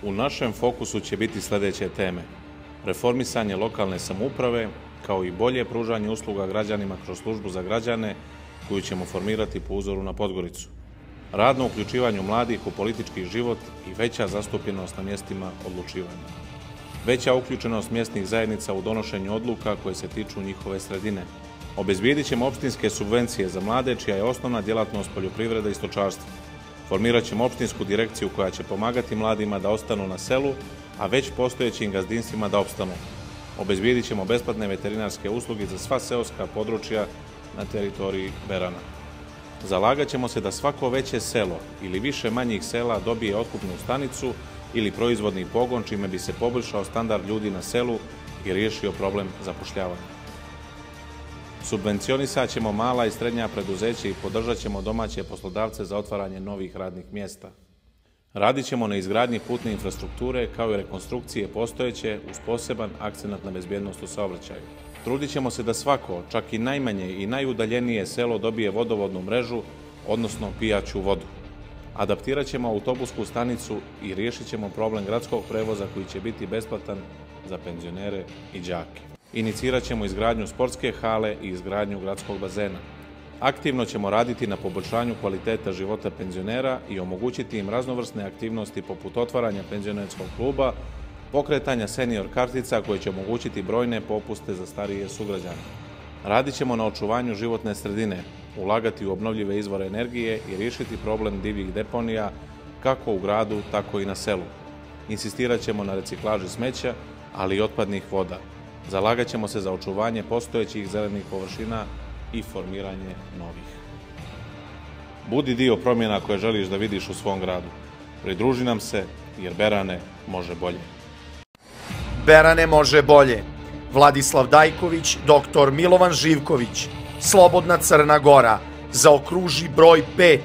U našem fokusu će biti sljedeće teme: reformisanje lokalne samouprave, kao i bolje pružanje usluga građanima kroz službu za građane koju ćemo formirati po uzoru na Podgoricu, radno uključivanje mladih u politički život i veća zastupljenost na mjestima odlučivanja, veća uključenost mjesnih zajednica u donošenju odluka koje se tiču njihove sredine. Obezbijedit ćemo opštinske subvencije za mlade čija je osnovna djelatnost poljoprivreda i stočarstvo. Formirat ćemo opštinsku direkciju koja će pomagati mladima da ostanu na selu, a već postojećim gazdinstvima da opstanu. Obezbijedit ćemo besplatne veterinarske usluge za sva seoska područja na teritoriji Berana. Zalagat ćemo se da svako veće selo ili više manjih sela dobije otkupnu stanicu ili proizvodni pogon, čime bi se poboljšao standard ljudi na selu i riješio problem zapošljavanja. Subvencionisat ćemo mala i srednja preduzeća i podržat ćemo domaće poslodavce za otvaranje novih radnih mjesta. Radit ćemo na izgradnji putne infrastrukture kao i rekonstrukcije postojeće uz poseban akcenat na bezbjednost u saobraćaju. Trudit ćemo se da svako, čak i najmanje i najudaljenije selo dobije vodovodnu mrežu, odnosno pijaću vodu. Adaptirat ćemo autobusku stanicu i riješit ćemo problem gradskog prevoza koji će biti besplatan za penzionere i đake. Inicirat ćemo izgradnju sportske hale i izgradnju gradskog bazena. Aktivno ćemo raditi na poboljšanju kvaliteta života penzionera i omogućiti im raznovrsne aktivnosti poput otvaranja penzionerskog kluba, pokretanja senior kartica koje će omogućiti brojne popuste za starije sugrađane. Radit ćemo na očuvanju životne sredine, ulagati u obnovljive izvore energije i riješiti problem divljih deponija kako u gradu, tako i na selu. Insistirat ćemo na reciklaži smeća, ali i otpadnih voda. Zalagat ćemo se za očuvanje postojećih zelenih površina i formiranje novih. Budi dio promjena koje želiš da vidiš u svom gradu. Pridruži nam se, jer Berane može bolje. Berane može bolje. Vladislav Dajković, dr. Milovan Živković, Slobodna Crna Gora, zaokruži broj 5.